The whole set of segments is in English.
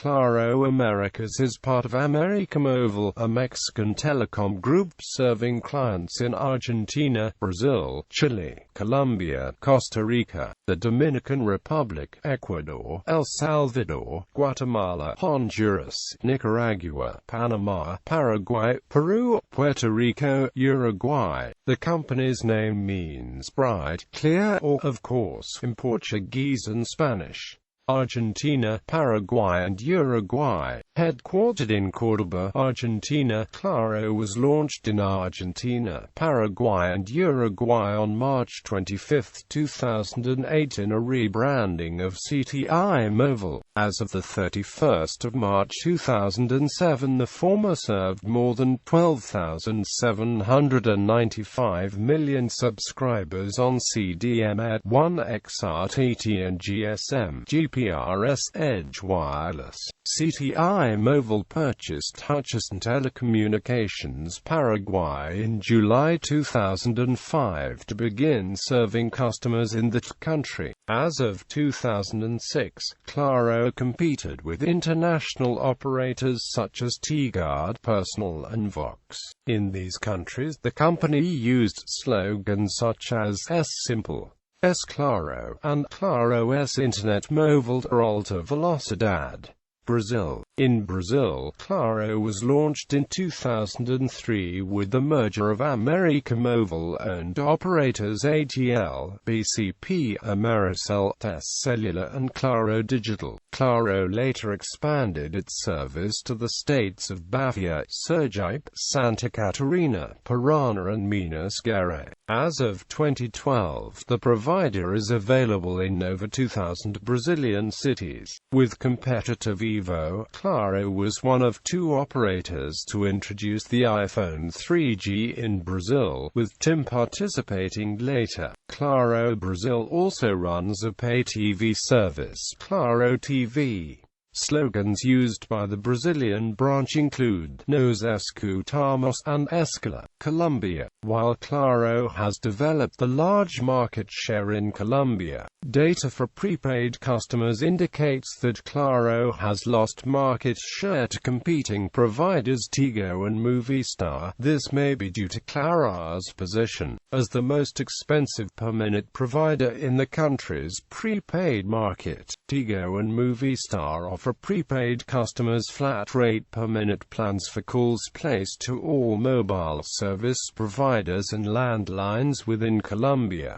Claro Americas is part of América Móvil, a Mexican telecom group serving clients in Argentina, Brazil, Chile, Colombia, Costa Rica, the Dominican Republic, Ecuador, El Salvador, Guatemala, Honduras, Nicaragua, Panama, Paraguay, Peru, Puerto Rico, Uruguay. The company's name means bright, clear, or, of course, in Portuguese and Spanish. Argentina, Paraguay and Uruguay. Headquartered in Córdoba, Argentina, Claro was launched in Argentina, Paraguay and Uruguay on March 25, 2008 in a rebranding of CTI Móvil. As of the 31st of March 2007, the former served more than 12,795 million subscribers on CDMA, 1XR, and GSM, GPRS, Edge Wireless. CTI Móvil purchased Hutchison Telecommunications Paraguay in July 2005 to begin serving customers in that country. As of 2006, Claro competed with international operators such as T-Guard, Personal and Vox. In these countries, the company used slogans such as "Es Simple", "Es Claro", and "Claro es Internet Móvil de Alta Velocidad". Brazil. In Brazil, Claro was launched in 2003 with the merger of América Móvil-owned operators ATL, BCP, Americell, TES Cellular and Claro Digital. Claro later expanded its service to the states of Bahia, Sergipe, Santa Catarina, Paraná and Minas Gerais. As of 2012, the provider is available in over 2,000 Brazilian cities. With competitive Vivo, Claro was one of two operators to introduce the iPhone 3G in Brazil, with TIM participating later. Claro Brazil also runs a pay TV service, Claro TV. Slogans used by the Brazilian branch include "Nos escutamos" and "Escala", Colombia. While Claro has developed a large market share in Colombia, data for prepaid customers indicates that Claro has lost market share to competing providers Tigo and Movistar. This may be due to Claro's position as the most expensive per-minute provider in the country's prepaid market. Tigo and Movistar offer prepaid customers flat-rate per-minute plans for calls placed to all mobile service providers and landlines within Colombia.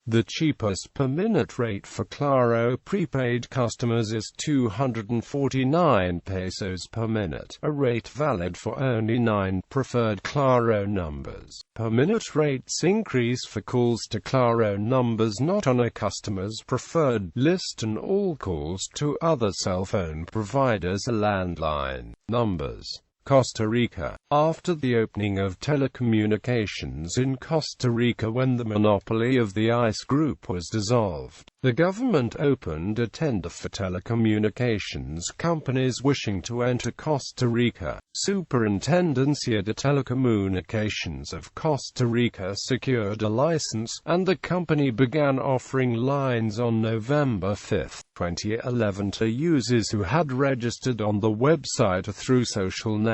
The cheapest per-minute rate for Claro prepaid customers is 249 pesos per minute, a rate valid for only 9 preferred Claro numbers. Per-minute rates increase for calls to Claro numbers not on a customer's preferred list and all calls to other cell phone providers or landline numbers. Costa Rica. After the opening of telecommunications in Costa Rica when the monopoly of the ICE group was dissolved, the government opened a tender for telecommunications companies wishing to enter Costa Rica. Superintendencia de Telecomunications of Costa Rica secured a license, and the company began offering lines on November 5, 2011 to users who had registered on the website or through social networks.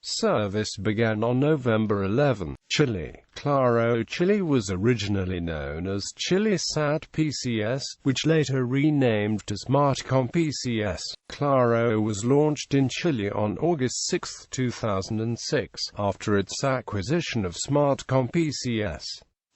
Service began on November 11. Chile. Claro Chile was originally known as ChileSat PCS, which later renamed to Smartcom PCS. Claro was launched in Chile on August 6, 2006, after its acquisition of Smartcom PCS.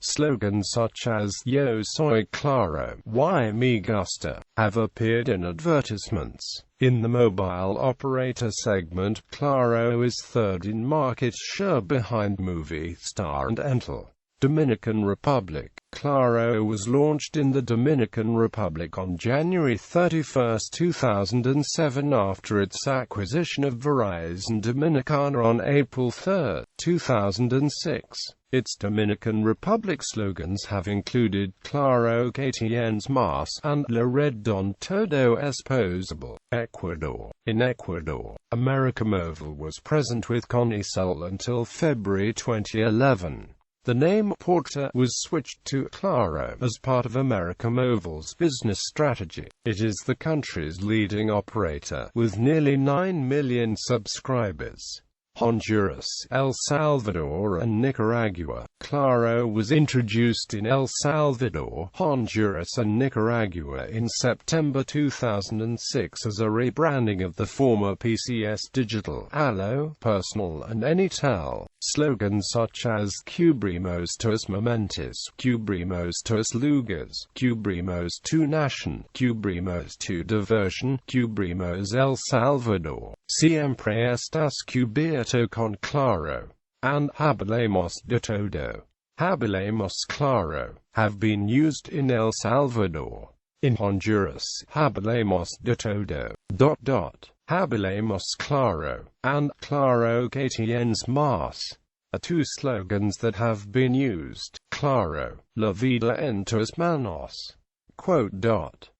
Slogans such as "Yo soy Claro", "Y me gusta", have appeared in advertisements. In the mobile operator segment, Claro is third in market share behind Movistar and Entel. Dominican Republic. Claro was launched in the Dominican Republic on January 31, 2007 after its acquisition of Verizon Dominicana on April 3, 2006. Its Dominican Republic slogans have included "Claro que tienes más" and "La red don todo es posible". Ecuador. In Ecuador, América Móvil was present with Conicel until February 2011. The name Porta was switched to Claro as part of América Móvil's business strategy. It is the country's leading operator, with nearly 9 million subscribers. Honduras, El Salvador and Nicaragua. Claro was introduced in El Salvador, Honduras and Nicaragua in September 2006 as a rebranding of the former PCS Digital, Allo, Personal and Anytel. Slogans such as Cubrimos tus momentos, Cubrimos tus lugares, Cubrimos tu nación, Cubrimos tu diversión, Cubrimos El Salvador, Siempre estás cubierto con Claro, and Hablemos de todo, Hablemos Claro, have been used in El Salvador. In Honduras, Hablemos de todo, Hablemos Claro, and Claro que tienes más, are two slogans that have been used. Claro, la vida en tus manos.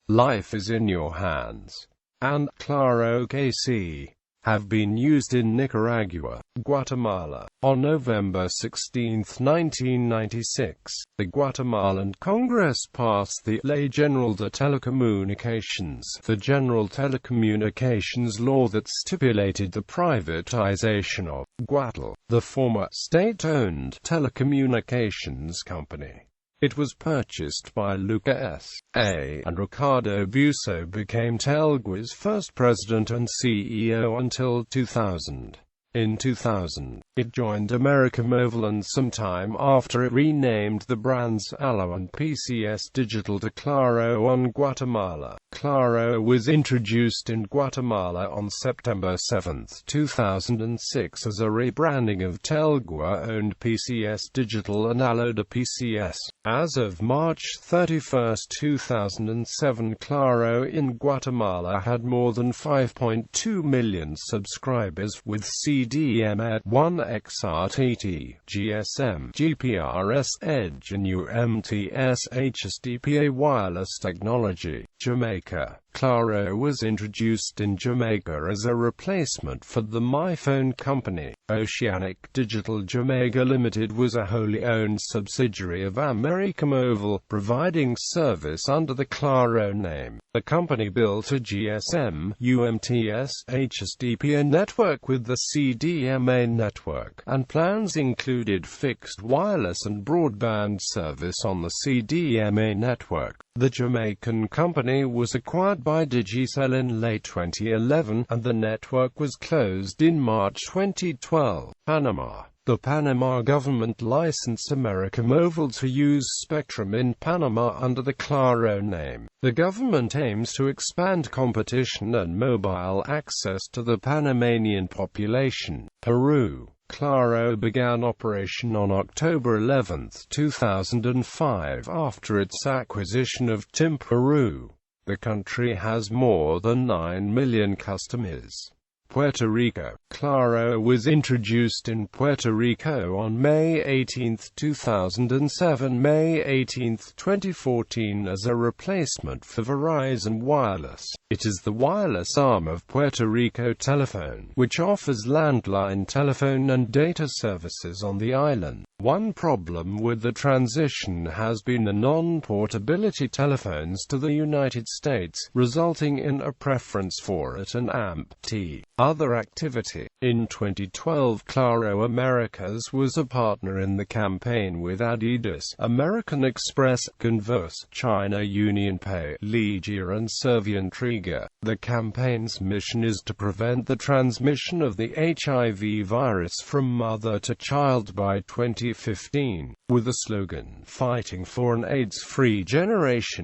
Life is in your hands. And Claro que sí, have been used in Nicaragua, Guatemala. On November 16, 1996, the Guatemalan Congress passed the Ley General de Telecomunications, the General Telecommunications Law that stipulated the privatization of Guatel, the former state-owned telecommunications company. It was purchased by Luca S.A. and Ricardo Busso became Telgua's first president and CEO until 2000. In 2000, it joined América Móvil and sometime after it renamed the brands Allo and PCS Digital to Claro on Guatemala. Claro was introduced in Guatemala on September 7, 2006 as a rebranding of Telgua-owned PCS Digital and Allo de PCS. As of March 31, 2007, Claro in Guatemala had more than 5.2 million subscribers, with CDM at 1XRTT, GSM, GPRS Edge and UMTS HSDPA wireless technology. Jamaica. Claro was introduced in Jamaica as a replacement for the MyPhone company. Oceanic Digital Jamaica Limited was a wholly owned subsidiary of América Móvil, providing service under the Claro name. The company built a GSM, UMTS, HSDPA network with the CDMA network, and plans included fixed wireless and broadband service on the CDMA network. The Jamaican company was acquired by Digicel in late 2011, and the network was closed in March 2012. Panama. The Panama government licensed América Móvil to use spectrum in Panama under the Claro name. The government aims to expand competition and mobile access to the Panamanian population. Peru. Claro began operation on October 11, 2005 after its acquisition of TIM Peru. The country has more than 9 million customers. Puerto Rico. Claro was introduced in Puerto Rico on May 18, 2007, May 18, 2014 as a replacement for Verizon Wireless. It is the wireless arm of Puerto Rico Telephone, which offers landline telephone and data services on the island. One problem with the transition has been the non-portability telephones to the United States, resulting in a preference for it and AMP-T. Other activity. In 2012, Claro Americas was a partner in the campaign with Adidas, American Express, Converse, China UnionPay, Ligia and Servientrega. The campaign's mission is to prevent the transmission of the HIV virus from mother to child by 2015, with the slogan, "Fighting for an AIDS-free generation."